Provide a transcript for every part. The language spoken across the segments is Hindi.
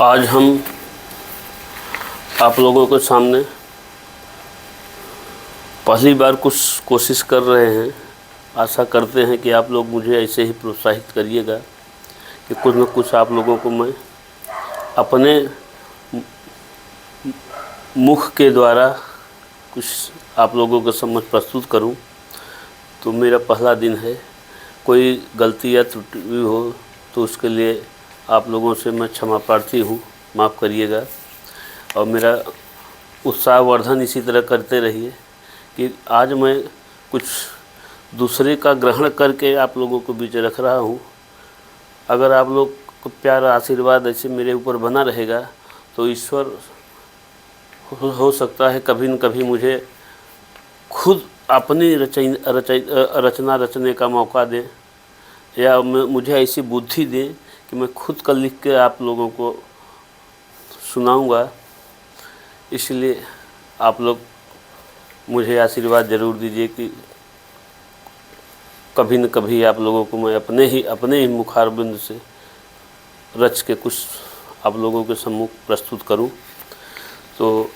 आज हम आप लोगों के सामने पहली बार कुछ कोशिश कर रहे हैं। आशा करते हैं कि आप लोग मुझे ऐसे ही प्रोत्साहित करिएगा कि कुछ न कुछ आप लोगों को मैं अपने मुख के द्वारा कुछ आप लोगों के समक्ष प्रस्तुत करूं। तो मेरा पहला दिन है, कोई गलती या त्रुटि हो तो उसके लिए आप लोगों से मैं क्षमा प्रार्थी हूँ, माफ़ करिएगा। और मेरा उत्साहवर्धन इसी तरह करते रहिए कि आज मैं कुछ दूसरे का ग्रहण करके आप लोगों को बीच रख रहा हूँ। अगर आप लोग को प्यार आशीर्वाद ऐसे मेरे ऊपर बना रहेगा तो ईश्वर हो सकता है कभी न कभी मुझे खुद अपनी रचना रचने का मौका दें, या मुझे ऐसी बुद्धि दें कि मैं खुद का लिख के आप लोगों को सुनाऊंगा। इसलिए आप लोग मुझे आशीर्वाद ज़रूर दीजिए कि कभी न कभी आप लोगों को मैं अपने ही मुखारबिंद से रच के कुछ आप लोगों के सम्मुख प्रस्तुत करूं। तो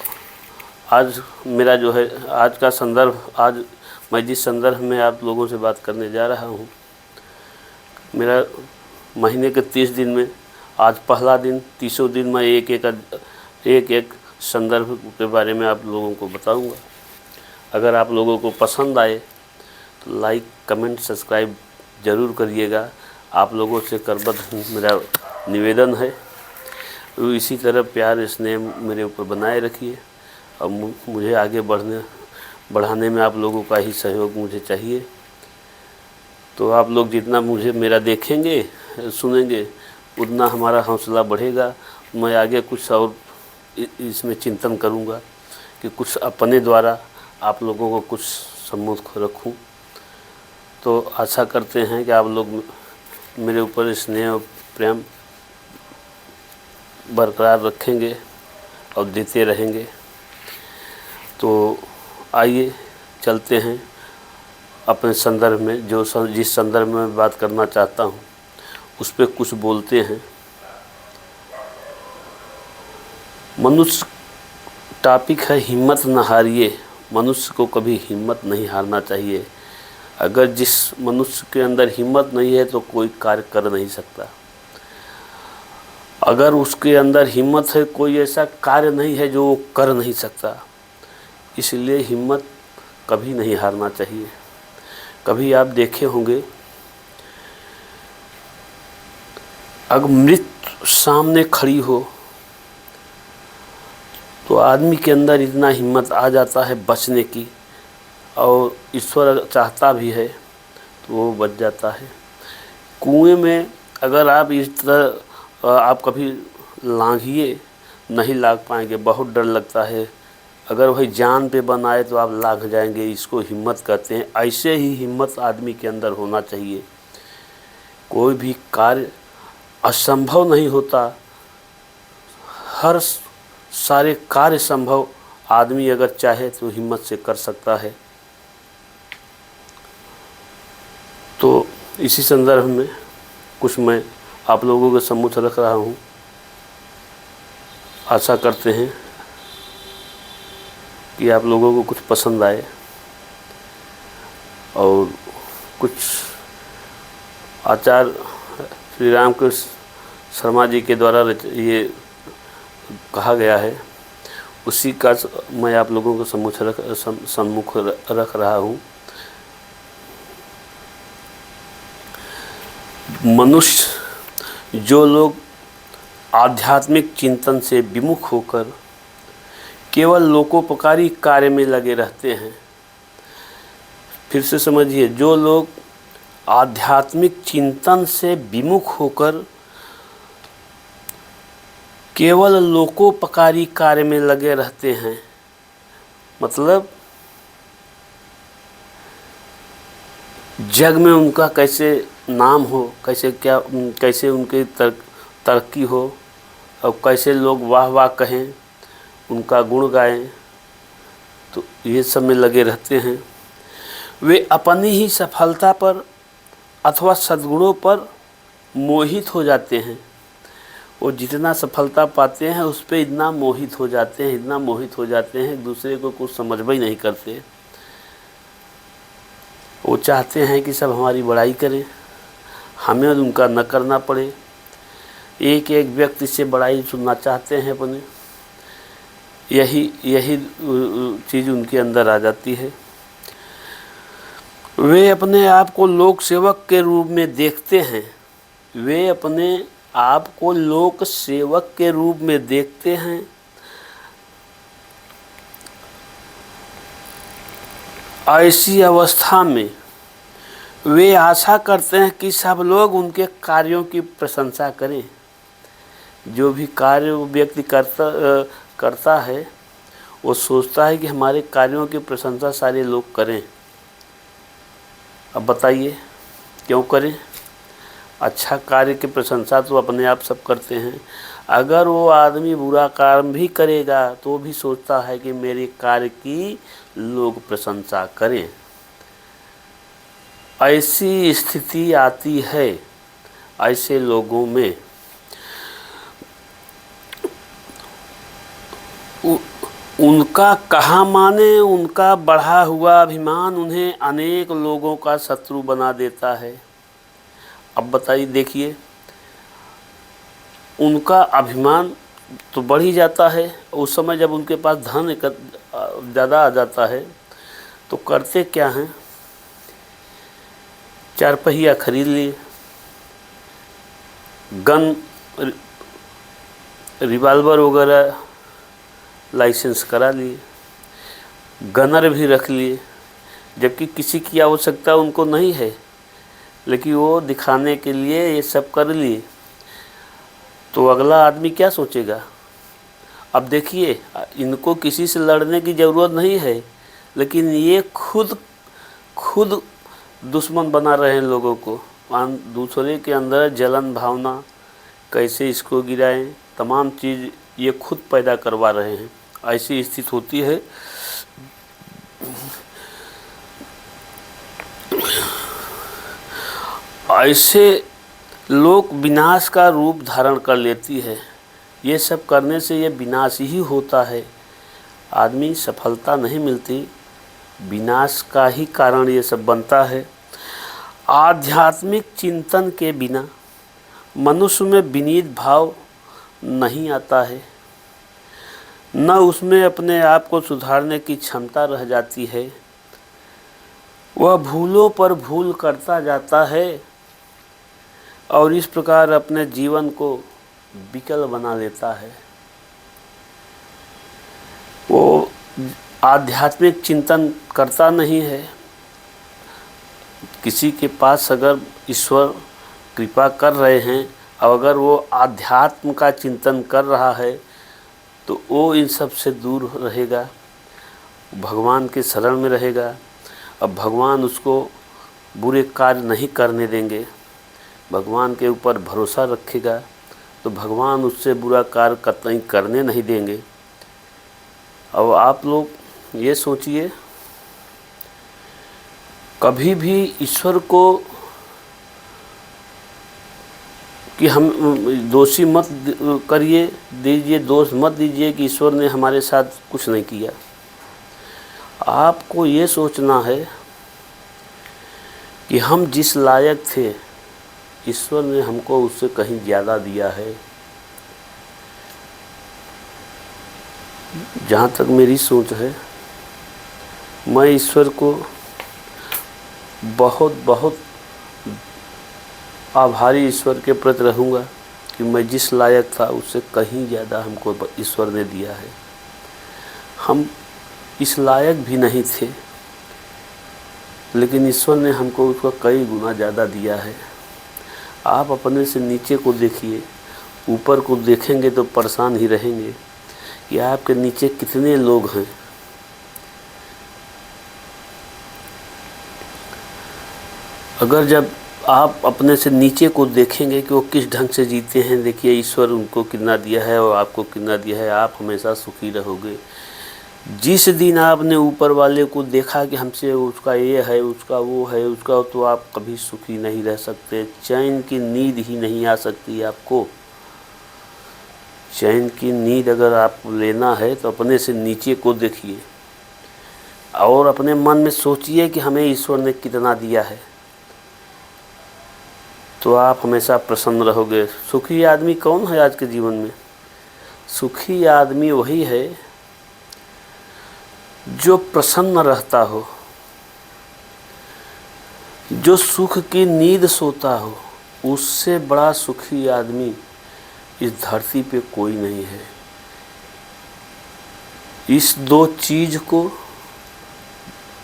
आज मेरा जो है आज का संदर्भ, आज मैं जिस संदर्भ में आप लोगों से बात करने जा रहा हूं, मेरा महीने के 30 दिन में आज पहला दिन, 30 दिन में एक संदर्भ के बारे में आप लोगों को बताऊंगा। अगर आप लोगों को पसंद आए तो लाइक, कमेंट, सब्सक्राइब ज़रूर करिएगा। आप लोगों से करबद्ध मेरा निवेदन है। तो इसी तरह प्यार स्नेह मेरे ऊपर बनाए रखिए और मुझे आगे बढ़ाने में आप लोगों का ही सहयोग मुझे चाहिए। तो आप लोग जितना मुझे मेरा देखेंगे, सुनेंगे, उतना हमारा हौसला बढ़ेगा। मैं आगे कुछ और इसमें चिंतन करूंगा कि कुछ अपने द्वारा आप लोगों को कुछ सम्मुख रखूं। तो आशा करते हैं कि आप लोग मेरे ऊपर स्नेह और प्रेम बरकरार रखेंगे और देते रहेंगे। तो आइए चलते हैं अपने संदर्भ में, जिस संदर्भ में मैं बात करना चाहता हूँ उस पर कुछ बोलते हैं। मनुष्य टॉपिक है, हिम्मत न हारिए। मनुष्य को कभी हिम्मत नहीं हारना चाहिए। अगर जिस मनुष्य के अंदर हिम्मत नहीं है तो कोई कार्य कर नहीं सकता। अगर उसके अंदर हिम्मत है, कोई ऐसा कार्य नहीं है जो वो कर नहीं सकता। इसलिए हिम्मत कभी नहीं हारना चाहिए। कभी आप देखे होंगे, अगर मृत्यु सामने खड़ी हो तो आदमी के अंदर इतना हिम्मत आ जाता है बचने की, और ईश्वर चाहता भी है तो वो बच जाता है। कुएं में अगर आप इस तरह आप कभी लांघिए, नहीं लाग पाएंगे, बहुत डर लगता है। अगर वही जान पे बनाए तो आप लाग जाएंगे। इसको हिम्मत कहते हैं। ऐसे ही हिम्मत आदमी के अंदर होना चाहिए। कोई भी कार्य असंभव नहीं होता। हर सारे कार्य संभव आदमी अगर चाहे तो हिम्मत से कर सकता है। तो इसी संदर्भ में कुछ मैं आप लोगों के सम्मुख रख रहा हूँ। आशा करते हैं कि आप लोगों को कुछ पसंद आए और कुछ आचार्य श्री रामकृष्ण शर्मा जी के द्वारा ये कहा गया है, उसी का मैं आप लोगों को सम्मुख रख रहा हूँ। मनुष्य, जो लोग आध्यात्मिक चिंतन से विमुख होकर केवल लोकोपकारी कार्य में लगे रहते हैं। फिर से समझिए, जो लोग आध्यात्मिक चिंतन से विमुख होकर केवल लोकोपकारी कार्य में लगे रहते हैं, मतलब जग में उनका कैसे नाम हो, कैसे उनकी तरक्की हो और कैसे लोग वाह वाह कहें, उनका गुण गाएं, तो ये सब में लगे रहते हैं। वे अपनी ही सफलता पर अथवा सद्गुणों पर मोहित हो जाते हैं। वो जितना सफलता पाते हैं उस पर इतना मोहित हो जाते हैं, इतना मोहित हो जाते हैं, एक दूसरे को कुछ समझ भी नहीं करते। वो चाहते हैं कि सब हमारी बड़ाई करें, हमें उनका न करना पड़े। एक एक व्यक्ति से बड़ाई सुनना चाहते हैं अपने, यही चीज़ उनके अंदर आ जाती है। वे अपने आप को लोक सेवक के रूप में देखते हैं, वे अपने आप को लोक सेवक के रूप में देखते हैं। ऐसी अवस्था में वे आशा करते हैं कि सब लोग उनके कार्यों की प्रशंसा करें। जो भी कार्य व्यक्ति करता है वो सोचता है कि हमारे कार्यों की प्रशंसा सारे लोग करें। अब बताइए क्यों करें? अच्छा कार्य की प्रशंसा तो अपने आप सब करते हैं। अगर वो आदमी बुरा काम भी करेगा तो भी सोचता है कि मेरे कार्य की लोग प्रशंसा करें। ऐसी स्थिति आती है ऐसे लोगों में। उनका कहा माने, उनका बढ़ा हुआ अभिमान उन्हें अनेक लोगों का शत्रु बना देता है। अब बताइए, देखिए, उनका अभिमान तो बढ़ ही जाता है। उस समय जब उनके पास धन ज़्यादा आ जाता है तो करते क्या हैं, 4 पहिया खरीद लिए, गन रिवाल्वर वगैरह लाइसेंस करा लिए, गनर भी रख लिए, जबकि किसी की आवश्यकता उनको नहीं है, लेकिन वो दिखाने के लिए ये सब कर लिए। तो अगला आदमी क्या सोचेगा? अब देखिए, इनको किसी से लड़ने की ज़रूरत नहीं है, लेकिन ये खुद दुश्मन बना रहे हैं लोगों को। दूसरे के अंदर जलन भावना, कैसे इसको गिराएं, तमाम चीज़ ये खुद पैदा करवा रहे हैं। ऐसी स्थिति होती है। ऐसे लोक विनाश का रूप धारण कर लेती है। ये सब करने से ये विनाश ही होता है। आदमी सफलता नहीं मिलती, विनाश का ही कारण ये सब बनता है। आध्यात्मिक चिंतन के बिना मनुष्य में विनीत भाव नहीं आता है, न उसमें अपने आप को सुधारने की क्षमता रह जाती है। वह भूलों पर भूल करता जाता है और इस प्रकार अपने जीवन को विकल बना लेता है। वो आध्यात्मिक चिंतन करता नहीं है। किसी के पास अगर ईश्वर कृपा कर रहे हैं और अगर वो आध्यात्म का चिंतन कर रहा है तो वो इन सब से दूर रहेगा, भगवान के शरण में रहेगा। अब भगवान उसको बुरे कार्य नहीं करने देंगे, भगवान के ऊपर भरोसा रखेगा तो भगवान उससे बुरा कार्य कतई करने नहीं देंगे। अब आप लोग ये सोचिए, कभी भी ईश्वर को कि हम दोषी मत करिए, दीजिए, दोष मत दीजिए कि ईश्वर ने हमारे साथ कुछ नहीं किया। आपको ये सोचना है कि हम जिस लायक थे ईश्वर ने हमको उससे कहीं ज़्यादा दिया है। जहाँ तक मेरी सोच है, मैं ईश्वर को बहुत आभारी ईश्वर के प्रति रहूँगा कि मैं जिस लायक था उससे कहीं ज़्यादा हमको ईश्वर ने दिया है। हम इस लायक भी नहीं थे, लेकिन ईश्वर ने हमको उसका कई गुना ज़्यादा दिया है। आप अपने से नीचे को देखिए, ऊपर को देखेंगे तो परेशान ही रहेंगे कि आपके नीचे कितने लोग हैं। अगर जब आप अपने से नीचे को देखेंगे कि वो किस ढंग से जीते हैं, देखिए ईश्वर उनको कितना दिया है और आपको कितना दिया है, आप हमेशा सुखी रहोगे। जिस दिन आपने ऊपर वाले को देखा कि हमसे उसका ये है, उसका वो है, उसका, तो आप कभी सुखी नहीं रह सकते, चैन की नींद ही नहीं आ सकती आपको। चैन की नींद अगर आप लेना है तो अपने से नीचे को देखिए और अपने मन में सोचिए कि हमें ईश्वर ने कितना दिया है, तो आप हमेशा प्रसन्न रहोगे। सुखी आदमी कौन है आज के जीवन में? सुखी आदमी वही है जो प्रसन्न रहता हो, जो सुख की नींद सोता हो। उससे बड़ा सुखी आदमी इस धरती पे कोई नहीं है। इस दो चीज को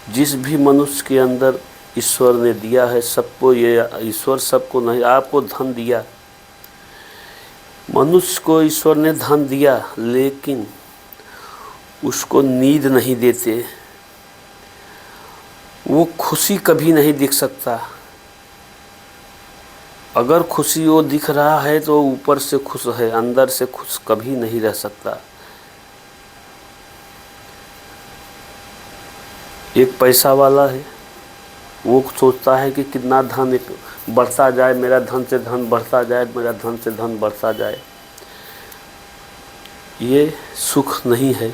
जिस भी मनुष्य के अंदर ईश्वर ने दिया है, सबको, ये ईश्वर सबको नहीं, आपको धन दिया, मनुष्य को ईश्वर ने धन दिया, लेकिन उसको नींद नहीं देते, वो खुशी कभी नहीं दिख सकता। अगर खुशी वो दिख रहा है तो ऊपर से खुश है, अंदर से खुश कभी नहीं रह सकता। एक पैसा वाला है, वो सोचता है कि कितना धन बढ़ता जाए, मेरा धन से धन बढ़ता जाए, मेरा धन से धन बढ़ता जाए। ये सुख नहीं है,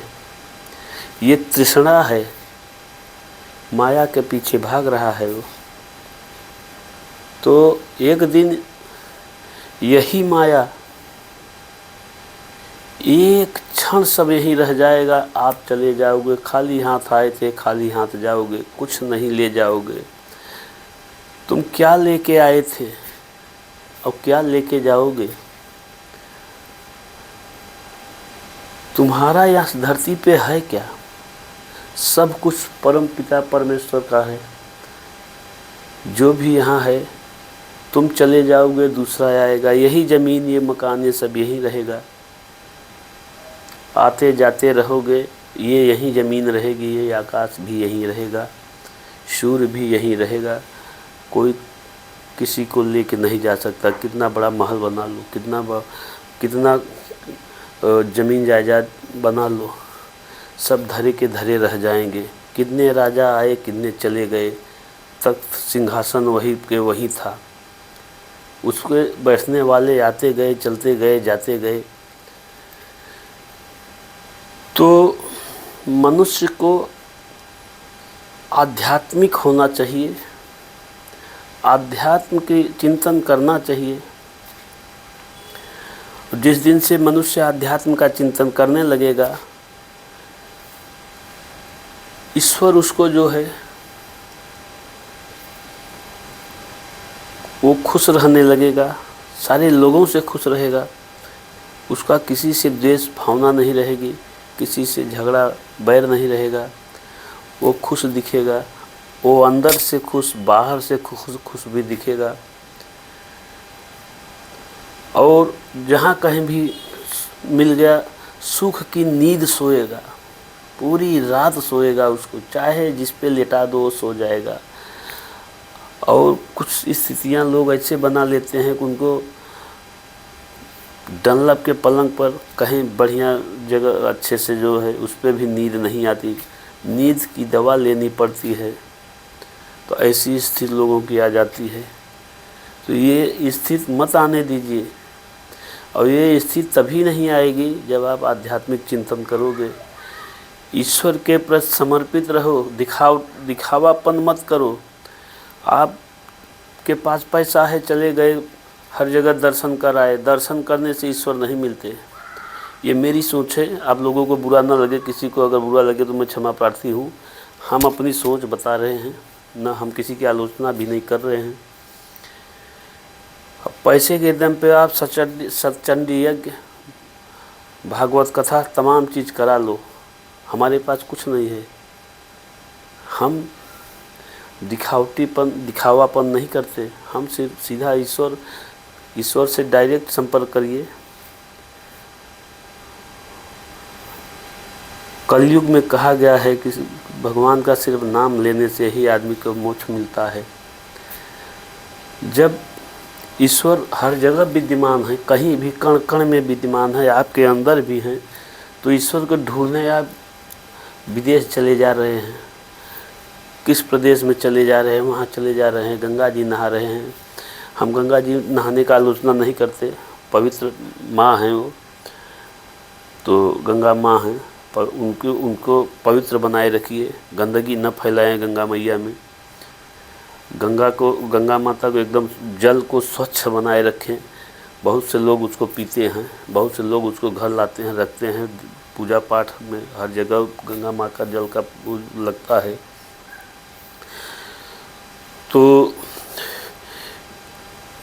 ये तृष्णा है, माया के पीछे भाग रहा है वो। तो एक दिन यही माया एक क्षण सब यही रह जाएगा, आप चले जाओगे, खाली हाथ आए थे खाली हाथ जाओगे, कुछ नहीं ले जाओगे। तुम क्या लेके आए थे और क्या लेके जाओगे? तुम्हारा यहाँ धरती पे है क्या? सब कुछ परम पिता परमेश्वर का है। जो भी यहाँ है, तुम चले जाओगे, दूसरा आएगा। यही ज़मीन, ये मकान, ये सब यहीं रहेगा। आते जाते रहोगे, ये यहीं ज़मीन रहेगी, ये आकाश भी यहीं रहेगा, सूर्य भी यहीं रहेगा। कोई किसी को लेके नहीं जा सकता। कितना बड़ा महल बना लो, कितना ज़मीन जायदाद बना लो, सब धरे के धरे रह जाएंगे। कितने राजा आए, कितने चले गए, तख्त सिंहासन वही के वही था, उसके बैठने वाले आते गए, चलते गए, जाते गए। तो मनुष्य को आध्यात्मिक होना चाहिए, आध्यात्म के चिंतन करना चाहिए। जिस दिन से मनुष्य आध्यात्म का चिंतन करने लगेगा, ईश्वर उसको जो है वो खुश रहने लगेगा, सारे लोगों से खुश रहेगा। उसका किसी से द्वेष भावना नहीं रहेगी, किसी से झगड़ा बैर नहीं रहेगा। वो खुश दिखेगा, वो अंदर से खुश, बाहर से खुश भी दिखेगा। और जहाँ कहीं भी मिल गया, सुख की नींद सोएगा, पूरी रात सोएगा। उसको चाहे जिस पे लेटा दो वो सो जाएगा। और कुछ स्थितियाँ लोग ऐसे बना लेते हैं कि उनको डनलप के पलंग पर कहीं बढ़िया जगह अच्छे से जो है उस पर भी नींद नहीं आती, नींद की दवा लेनी पड़ती है। तो ऐसी स्थिति लोगों की आ जाती है। तो ये स्थिति मत आने दीजिए। और ये स्थिति तभी नहीं आएगी जब आप आध्यात्मिक चिंतन करोगे, ईश्वर के प्रति समर्पित रहो। दिखावापन मत करो। आप के पास पैसा है, चले गए हर जगह दर्शन कर आए, दर्शन करने से ईश्वर नहीं मिलते। ये मेरी सोच है, आप लोगों को बुरा ना लगे। किसी को अगर बुरा लगे तो मैं क्षमा प्रार्थी हूँ। हम अपनी सोच बता रहे हैं, ना हम किसी की आलोचना भी नहीं कर रहे हैं। अब पैसे के दम पे आप सतचंडी यज्ञ, भागवत कथा, तमाम चीज़ करा लो। हमारे पास कुछ नहीं है। हम दिखावापन नहीं करते। हम सिर्फ सीधा ईश्वर से डायरेक्ट संपर्क करिए। कलयुग में कहा गया है कि भगवान का सिर्फ नाम लेने से ही आदमी को मोक्ष मिलता है। जब ईश्वर हर जगह विद्यमान है, कहीं भी कण कण में विद्यमान है, आपके अंदर भी हैं, तो ईश्वर को ढूंढने आप विदेश चले जा रहे हैं, किस प्रदेश में चले जा रहे हैं, वहाँ चले जा रहे हैं, गंगा जी नहा रहे हैं। हम गंगा जी नहाने का आलोचना नहीं करते, पवित्र माँ हैं वो, तो गंगा माँ हैं, पर उनको पवित्र बनाए रखिए, गंदगी न फैलाएं गंगा मैया में। गंगा माता को एकदम जल को स्वच्छ बनाए रखें। बहुत से लोग उसको पीते हैं, बहुत से लोग उसको घर लाते हैं, रखते हैं, पूजा पाठ में हर जगह गंगा माँ का जल का लगता है। तो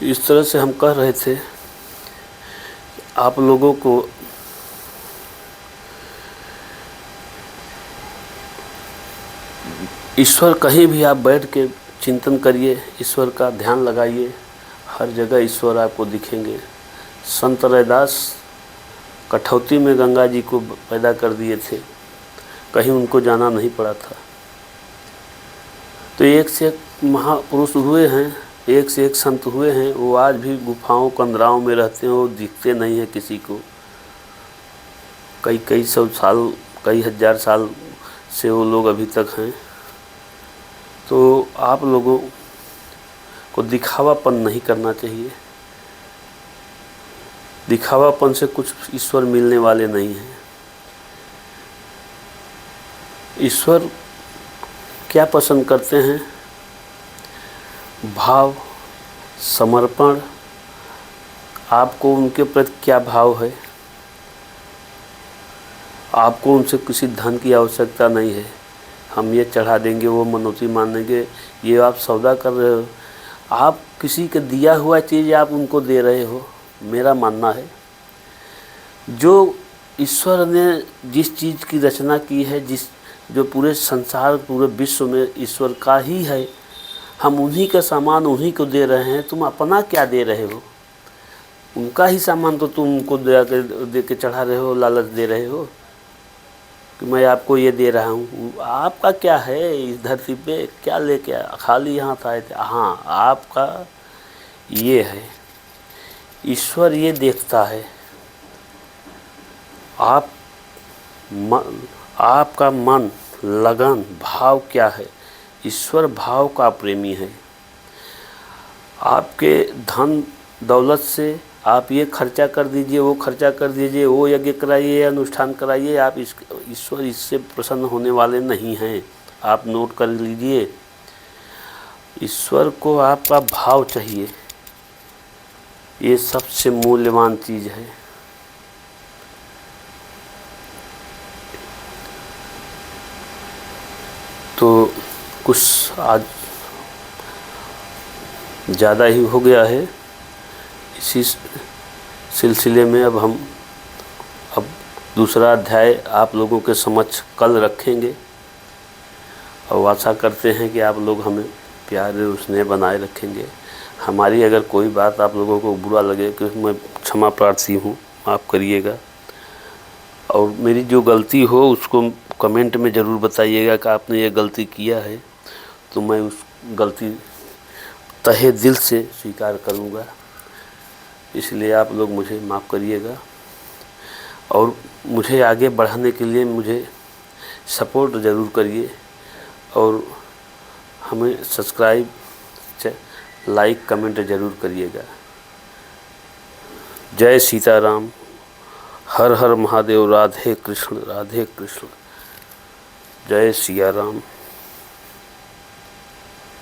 इस तरह से हम कह रहे थे आप लोगों को ईश्वर कहीं भी आप बैठ के चिंतन करिए, ईश्वर का ध्यान लगाइए, हर जगह ईश्वर आपको दिखेंगे। संत रैदास कठौती में गंगा जी को पैदा कर दिए थे, कहीं उनको जाना नहीं पड़ा था। तो एक से एक महापुरुष हुए हैं, एक से एक संत हुए हैं, वो आज भी गुफाओं कंदराओं में रहते हैं, वो दिखते नहीं है किसी को। कई सौ साल, कई हजार साल से वो लोग अभी तक हैं। तो आप लोगों को दिखावापन नहीं करना चाहिए। दिखावापन से कुछ ईश्वर मिलने वाले नहीं हैं। ईश्वर क्या पसंद करते हैं? भाव, समर्पण। आपको उनके प्रति क्या भाव है? आपको उनसे किसी धन की आवश्यकता नहीं है, हम ये चढ़ा देंगे, वो मनौती मान लेंगे, ये आप सौदा कर रहे हो। आप किसी के दिया हुआ चीज़ आप उनको दे रहे हो। मेरा मानना है जो ईश्वर ने जिस चीज़ की रचना की है, जो पूरे संसार, पूरे विश्व में ईश्वर का ही है, हम उन्हीं का सामान उन्हीं को दे रहे हैं। तुम अपना क्या दे रहे हो? उनका ही सामान तो तुम उनको दे के चढ़ा रहे हो, लालच दे रहे हो कि मैं आपको ये दे रहा हूँ। आपका क्या है इस धरती पे? क्या लेके खाली हाथ आए थे? हाँ, आपका ये है। ईश्वर ये देखता है आपका मन, लगन, भाव क्या है। ईश्वर भाव का प्रेमी है। आपके धन दौलत से आप ये खर्चा कर दीजिए, वो खर्चा कर दीजिए, वो यज्ञ कराइए, अनुष्ठान कराइए, आप ईश्वर इससे प्रसन्न होने वाले नहीं हैं। आप नोट कर लीजिए, ईश्वर को आपका भाव चाहिए। ये सबसे मूल्यवान चीज़ है। तो कुछ आज ज़्यादा ही हो गया है। इसी सिलसिले में अब दूसरा अध्याय आप लोगों के समक्ष कल रखेंगे, और आशा करते हैं कि आप लोग हमें प्यार और स्नेह बनाए रखेंगे। हमारी अगर कोई बात आप लोगों को बुरा लगे कि मैं क्षमा प्रार्थी हूँ, माफ़ करिएगा। और मेरी जो गलती हो उसको कमेंट में ज़रूर बताइएगा कि आपने ये गलती किया है, तो मैं उस गलती तहे दिल से स्वीकार करूँगा। इसलिए आप लोग मुझे माफ़ करिएगा, और मुझे आगे बढ़ाने के लिए मुझे सपोर्ट ज़रूर करिए, और हमें सब्सक्राइब, लाइक, कमेंट ज़रूर करिएगा। जय सीताराम, हर हर महादेव, राधे कृष्ण, राधे कृष्ण, जय सिया राम।